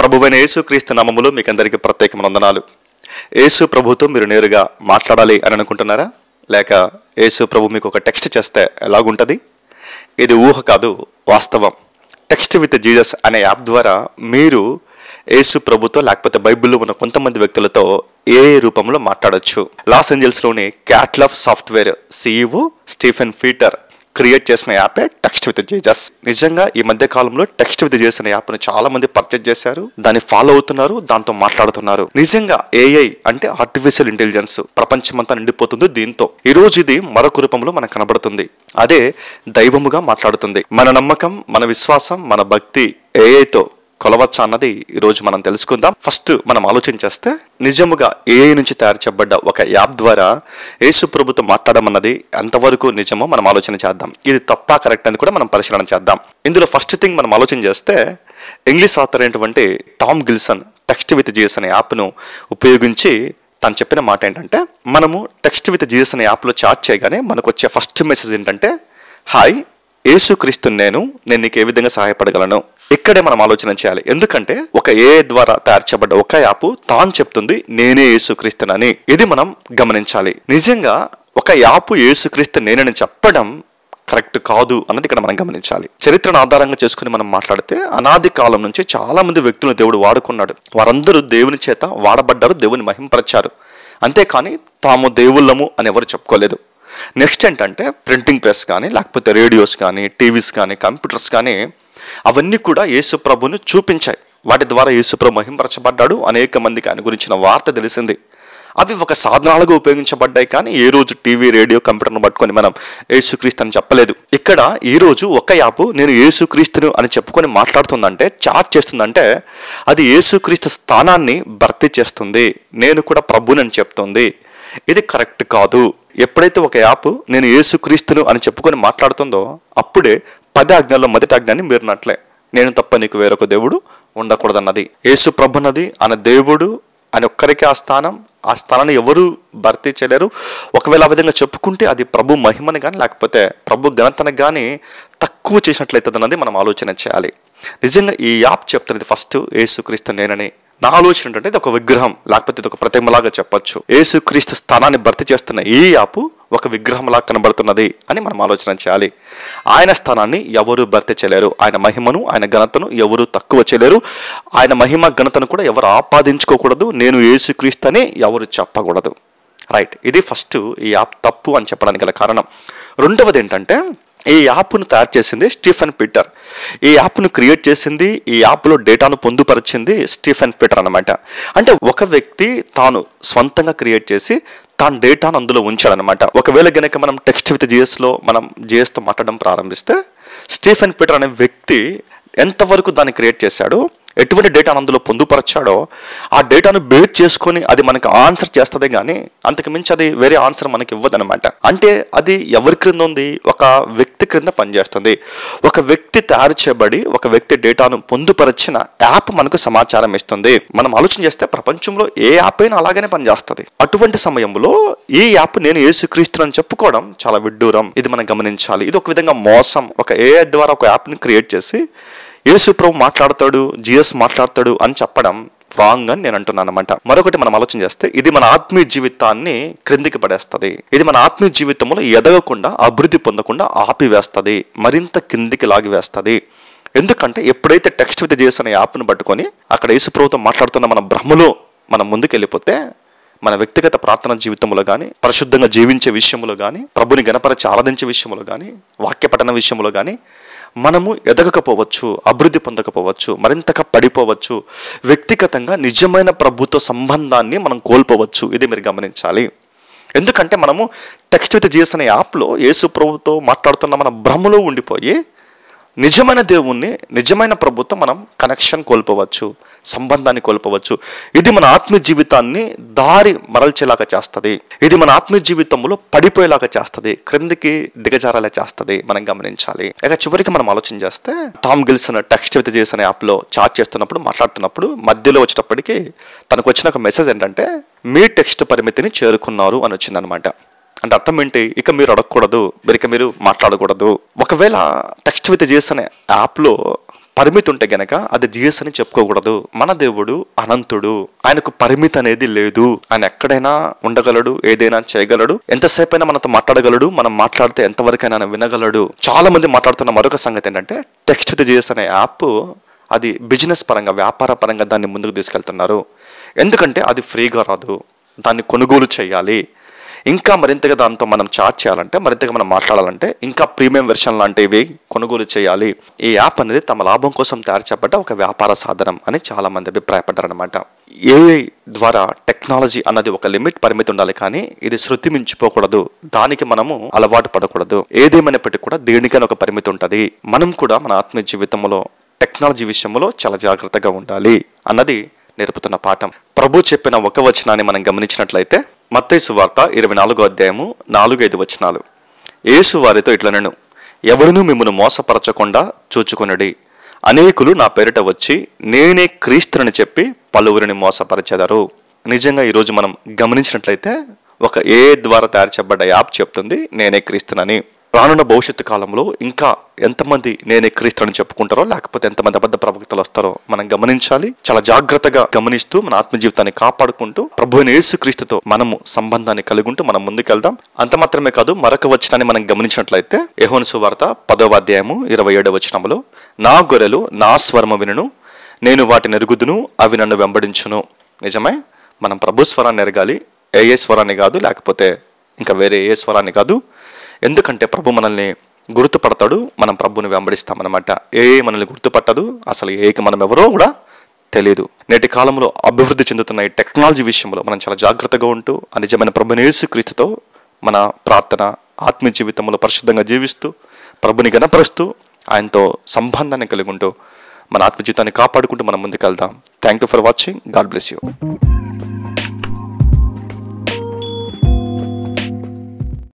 ప్రభువైన యేసుక్రీస్తు నామములో మీకు అందరికీ ప్రత్యేకమైన వందనాలు. యేసు ప్రభుతో మీరు నేరుగా మాట్లాడాలి అని అనుకుంటున్నారా? లేక యేసు ప్రభు మీకు ఒక టెక్స్ట్ చేస్తే ఎలాగుంటుంది? ఇది ఊహ కాదు, వాస్తవం. టెక్స్ట్ విత్ జీసస్ అనే యాప్ ద్వారా మీరు యేసు ప్రభుతో లేకపోతే బైబిల్లో ఉన్న కొంతమంది వ్యక్తులతో ఏ రూపంలో మాట్లాడొచ్చు. లాస్ ఏంజల్స్లోని క్యాట్లాఫ్ software CEO Stephen Peter create చేసిన యాపే టెక్స్ట్ విత్ జీసస్. నిజంగా ఈ మధ్య కాలంలో టెక్స్ట్ విత్ జీసస్ అనే యాప్ను చాలా మంది పర్చేజ్ చేశారు, దాన్ని ఫాలో అవుతున్నారు, దాంతో మాట్లాడుతున్నారు. నిజంగా AI అంటే ఆర్టిఫిషియల్ ఇంటెలిజెన్స్ ప్రపంచమంతా నిండిపోతుంది దీంతో. ఈ రోజు ఇది మరొక రూపంలో మనకు కనబడుతుంది. అదే దైవముగా మాట్లాడుతుంది. మన నమ్మకం, మన విశ్వాసం, మన భక్తి AIతో కొలవచ్చా అన్నది ఈరోజు మనం తెలుసుకుందాం. ఫస్ట్ మనం ఆలోచన చేస్తే నిజముగా AI నుంచి తయారు చేయబడ్డ ఒక యాప్ ద్వారా యేసు ప్రభుతో మాట్లాడమన్నది ఎంతవరకు నిజమో మనం ఆలోచన చేద్దాం. ఇది తప్పా కరెక్ట్ అని కూడా మనం పరిశీలన చేద్దాం. ఇందులో ఫస్ట్ థింగ్ మనం ఆలోచన చేస్తే ఇంగ్లీష్ ఆథర్ అయినటువంటి టామ్ గిల్సన్ టెక్స్ట్ విత్ జీసస్ అనే యాప్ను ఉపయోగించి తను చెప్పిన మాట ఏంటంటే, మనము టెక్స్ట్ విత్ జీసస్ అనే యాప్లో చాట్ చేయగానే మనకు వచ్చే ఫస్ట్ మెసేజ్ ఏంటంటే, హాయ్ యేసుక్రీస్తు నేను నీకు ఏ విధంగా సహాయపడగలను. ఇక్కడే మనం ఆలోచన చేయాలి. ఎందుకంటే ఒక AI ద్వారా తయారు చేయబడ్డ ఒక యాప్ తాను చెప్తుంది నేనే యేసుక్రీస్తునని. ఇది మనం గమనించాలి. నిజంగా ఒక యాప్ యేసుక్రీస్తు నేనని చెప్పడం కరెక్ట్ కాదు అన్నది ఇక్కడ మనం గమనించాలి. చరిత్రను ఆధారంగా చేసుకుని మనం మాట్లాడితే అనాది కాలం నుంచి చాలా మంది వ్యక్తులను దేవుడు వాడుకున్నాడు. వారందరూ దేవుని చేత వాడబడ్డారు, దేవుని మహింపరచారు. అంతేకాని తాము దేవుళ్ళము అని ఎవరు చెప్పుకోలేదు. నెక్స్ట్ ఏంటంటే ప్రింటింగ్ ప్రెస్ కానీ, లేకపోతే రేడియోస్ కానీ, టీవీస్ కానీ, కంప్యూటర్స్ కానీ అవన్నీ కూడా యేసు ప్రభుని చూపించాయి. వాటి ద్వారా యేసు ప్రభు మహింపరచబడ్డాడు, అనేక మందికి ఆయన గురించిన వార్త తెలిసింది. అవి ఒక సాధనాలుగా ఉపయోగించబడ్డాయి. కానీ ఏ రోజు టీవీ, రేడియో, కంప్యూటర్ను పట్టుకొని మనం యేసుక్రీస్తు అని చెప్పలేదు. ఇక్కడ ఈ రోజు ఒక యాప్ నేను యేసుక్రీస్తును అని చెప్పుకొని మాట్లాడుతుందంటే, చాట్ చేస్తుందంటే అది యేసుక్రీస్తు స్థానాన్ని భర్తీ చేస్తుంది. నేను కూడా ప్రభుని అని చెప్తుంది. ఇది కరెక్ట్ కాదు. ఎప్పుడైతే ఒక యాప్ నేను యేసుక్రీస్తును అని చెప్పుకొని మాట్లాడుతుందో అప్పుడే 10 ఆజ్ఞల్లో మొదటి ఆజ్ఞాన్ని మీరినట్లే. నేను తప్ప నీకు వేరొక దేవుడు ఉండకూడదన్నది. యేసు ప్రభున్నది ఆయన దేవుడు అని ఒక్కరికి ఆ స్థానాన్ని ఎవరు భర్తీ చేయలేరు. ఒకవేళ ఆ విధంగా చెప్పుకుంటే అది ప్రభు మహిమని కానీ లేకపోతే ప్రభు ఘనతను కానీ తక్కువ చేసినట్లయితుంది అన్నది మనం ఆలోచన చేయాలి. నిజంగా ఈ యాప్ చెప్తున్నది ఫస్ట్ యేసుక్రీస్తు నేనని. నా ఆలోచన ఏంటంటే ఇది ఒక విగ్రహం, లేకపోతే ఇది ఒక ప్రతిమలాగా చెప్పొచ్చు. యేసుక్రీస్తు స్థానాన్ని భర్తీ చేస్తున్న ఈ యాప్ ఒక విగ్రహంలా కనబడుతున్నది అని మనం ఆలోచన చేయాలి. ఆయన స్థానాన్ని ఎవరు భర్తీ చేయలేరు. ఆయన మహిమను, ఆయన ఘనతను ఎవరు తక్కువ చేయలేరు. ఆయన మహిమ ఘనతను కూడా ఎవరు ఆపాదించుకోకూడదు. నేను యేసుక్రీస్తు అని ఎవరు చెప్పకూడదు. రైట్, ఇది ఫస్ట్ ఈ యాప్ తప్పు అని చెప్పడానికి గల కారణం. రెండవది ఏంటంటే ఈ యాప్ను తయారు చేసింది స్టీఫెన్ పీటర్. ఈ యాప్ను క్రియేట్ చేసింది, ఈ యాప్లో డేటాను పొందుపరిచింది స్టీఫెన్ పీటర్ అన్నమాట. అంటే ఒక వ్యక్తి తాను స్వంతంగా క్రియేట్ చేసి తాను డేటాను అందులో ఉంచాడనమాట. ఒకవేళ గనక మనం టెక్స్ట్ విత్ జీసస్లో మనం జీసస్తో మాట్లాడడం ప్రారంభిస్తే స్టీఫెన్ పీటర్ అనే వ్యక్తి ఎంతవరకు దాన్ని క్రియేట్ చేశాడో, ఎటువంటి డేటాను అందులో పొందుపరచాడో ఆ డేటాను బేస్ చేసుకొని అది మనకు ఆన్సర్ చేస్తుంది. కానీ అంతకు మించి అది వేరే ఆన్సర్ మనకి ఇవ్వదనమాట. అంటే అది ఎవరి క్రింద ఉంది? ఒక వ్యక్తి క్రింద పనిచేస్తుంది. ఒక వ్యక్తి తయారు చేయబడి ఒక వ్యక్తి డేటాను పొందుపరిచిన యాప్ మనకు సమాచారం ఇస్తుంది. మనం ఆలోచన చేస్తే ప్రపంచంలో ఏ యాప్ అయినా అలాగనే పనిచేస్తుంది. అటువంటి సమయంలో ఈ యాప్ నేను యేసుక్రీస్తును అని చెప్పుకోవడం చాలా విడ్డూరం. ఇది మనం గమనించాలి. ఇది ఒక విధంగా మోసం. ఒక AI ద్వారా ఒక యాప్ని క్రియేట్ చేసి యేసు ప్రభు మాట్లాడతాడు, జీసస్ మాట్లాడతాడు అని చెప్పడం రాంగ్ అని నేను అంటున్నాను అనమాట. మరొకటి మనం ఆలోచన చేస్తే ఇది మన ఆత్మీయ జీవితాన్ని క్రిందికి పడేస్తుంది. ఇది మన ఆత్మీయ జీవితంలో ఎదగకుండా, అభివృద్ధి పొందకుండా ఆపివేస్తుంది, మరింత కిందికి లాగివేస్తుంది. ఎందుకంటే ఎప్పుడైతే టెక్స్ట్ విత్ జీసస్ అనే యాప్ను పట్టుకొని అక్కడ యేసు ప్రభుతో మాట్లాడుతున్న మన భ్రమలో మనం ముందుకు వెళ్ళిపోతే మన వ్యక్తిగత ప్రార్థన జీవితంలో కానీ, పరిశుద్ధంగా జీవించే విషయంలో కానీ, ప్రభుని గణపరచి ఆరాధించే విషయంలో కానీ, వాక్య పఠన విషయంలో కానీ మనము ఎదగకపోవచ్చు, అభివృద్ధి పొందకపోవచ్చు, మరింతగా పడిపోవచ్చు. వ్యక్తిగతంగా నిజమైన ప్రభుతో సంబంధాన్ని మనం కోల్పోవచ్చు. ఇది మీరు గమనించాలి. ఎందుకంటే మనము టెక్స్ట్ విత్ జీసస్ అనే యాప్లో యేసు ప్రభుతో మాట్లాడుతున్న మన భ్రమలో ఉండిపోయి నిజమైన దేవుణ్ణి, నిజమైన ప్రభుతో మనం కనెక్షన్ కోల్పోవచ్చు, సంబంధాన్ని కోల్పోవచ్చు. ఇది మన ఆత్మీయ జీవితాన్ని దారి మరల్చేలాగా చేస్తుంది. ఇది మన ఆత్మీయ జీవితంలో పడిపోయేలాగా చేస్తుంది, క్రిందికి దిగజారేలా చేస్తుంది. మనం గమనించాలి. ఇక చివరికి మనం ఆలోచన చేస్తే టామ్ గిల్సన్ టెక్స్ట్ విత్ జీసస్ అనే యాప్లో చాట్ చేస్తున్నప్పుడు, మాట్లాడుతున్నప్పుడు మధ్యలో వచ్చేటప్పటికి తనకు వచ్చిన ఒక మెసేజ్ ఏంటంటే, మీ టెక్స్ట్ పరిమితిని చేరుకున్నారు అని వచ్చిందనమాట. అంటే అర్థం ఏంటి? ఇక మీరు అడగకూడదు, ఇక మీరు మాట్లాడకూడదు. ఒకవేళ టెక్స్ట్ విత్ జీసస్ అనే యాప్లో పరిమితి ఉంటే గనక అది జీఎస్ అని చెప్పుకోకూడదు. మన దేవుడు అనంతుడు, ఆయనకు పరిమితి అనేది లేదు. ఆయన ఎక్కడైనా ఉండగలడు, ఏదైనా చేయగలడు, ఎంతసేపు అయినా మనతో మాట్లాడగలడు, మనం మాట్లాడితే ఎంతవరకైనా ఆయన వినగలడు. చాలా మంది మాట్లాడుతున్న మరొక సంగతి ఏంటంటే టెక్స్ట్ విత్ జీసస్ అనే యాప్ అది బిజినెస్ పరంగా, వ్యాపార పరంగా దాన్ని ముందుకు తీసుకెళ్తున్నారు. ఎందుకంటే అది ఫ్రీగా రాదు, దాన్ని కొనుగోలు చేయాలి. ఇంకా మరింతగా దాంతో మనం చాట్ చేయాలంటే, మరింతగా మనం మాట్లాడాలంటే ఇంకా ప్రీమియం వెర్షన్ లాంటివి కొనుగోలు చేయాలి. ఈ యాప్ అనేది తమ లాభం కోసం తయారు చేయబడ్డ ఒక వ్యాపార సాధనం అని చాలా మంది అభిప్రాయపడ్డారనమాట. ఏఐ ద్వారా టెక్నాలజీ అన్నది ఒక లిమిట్, పరిమితి ఉండాలి, కానీ ఇది శృతి మించిపోకూడదు, దానికి మనము అలవాటు పడకూడదు. ఏదేమైనప్పటికీ కూడా దేనికైనా ఒక పరిమితి ఉంటుంది. మనం కూడా మన ఆత్మీయ జీవితంలో టెక్నాలజీ విషయంలో చాలా జాగ్రత్తగా ఉండాలి అన్నది నేర్పుతున్న పాఠం. ప్రభు చెప్పిన ఒక వచనాన్ని మనం గమనించినట్లయితే మత్తయి సువార్త 24వ అధ్యాయము 4-5 వచనాలు. యేసు వారితో ఇట్లనెను, ఎవరునూ మిమ్మును మోసపరచకుండా చూచుకొనుడి. అనేకులు నా పేరిట వచ్చి నేనే క్రీస్తుని చెప్పి పలువురిని మోసపరచెదరు. నిజంగా ఈరోజు మనం గమనించినట్లయితే ఒక ఏఐ ద్వారా తయారు చేయబడ్డ యాప్ చెప్తుంది నేనే క్రీస్తునని. రానున్న భవిష్యత్తు కాలంలో ఇంకా ఎంతమంది నేనే క్రీస్తుని చెప్పుకుంటారో, లేకపోతే ఎంతమంది అబద్ధ ప్రవక్తలు వస్తారో మనం గమనించాలి. చాలా జాగ్రత్తగా గమనిస్తూ మన ఆత్మ జీవితాన్ని కాపాడుకుంటూ ప్రభువైన యేసుక్రీస్తుతో మనము సంబంధాన్ని కలిగి ఉంటూ మనం ముందుకెళ్దాం. అంత మాత్రమే కాదు, మరొక వచనాన్ని మనం గమనించినట్లయితే యోహాను సువార్త 10వ అధ్యాయము 27వ వచనంలో, నా గొర్రెలు నా స్వరము వినును, నేను వాటిని ఎరుగుదును, అవి నన్ను వెంబడించును. నిజమే, మనం ప్రభు స్వరాన్ని ఎరగాలి, ఏ స్వరాన్ని కాదు, లేకపోతే ఇంకా వేరే ఏ స్వరాన్ని కాదు. ఎందుకంటే ప్రభు మనల్ని గుర్తుపడతాడు, మనం ప్రభుని వెంబడిస్తామన్నమాట. ఏ మనల్ని గుర్తుపట్టదు, అసలు ఏకి మనం ఎవరో కూడా తెలియదు. నేటి కాలంలో అభివృద్ధి చెందుతున్న ఈ టెక్నాలజీ విషయంలో మనం చాలా జాగ్రత్తగా ఉంటూ ఆ నిజమైన ప్రభువైన యేసుక్రీస్తుతో మన ప్రార్థన, ఆత్మీయ జీవితంలో పరిశుద్ధంగా జీవిస్తూ ప్రభుని గణపరుస్తూ ఆయనతో సంబంధాన్ని కలిగి ఉంటూ మన ఆత్మ జీవితాన్ని కాపాడుకుంటూ మనం ముందుకెళ్దాం. Thank you for watching. God bless you.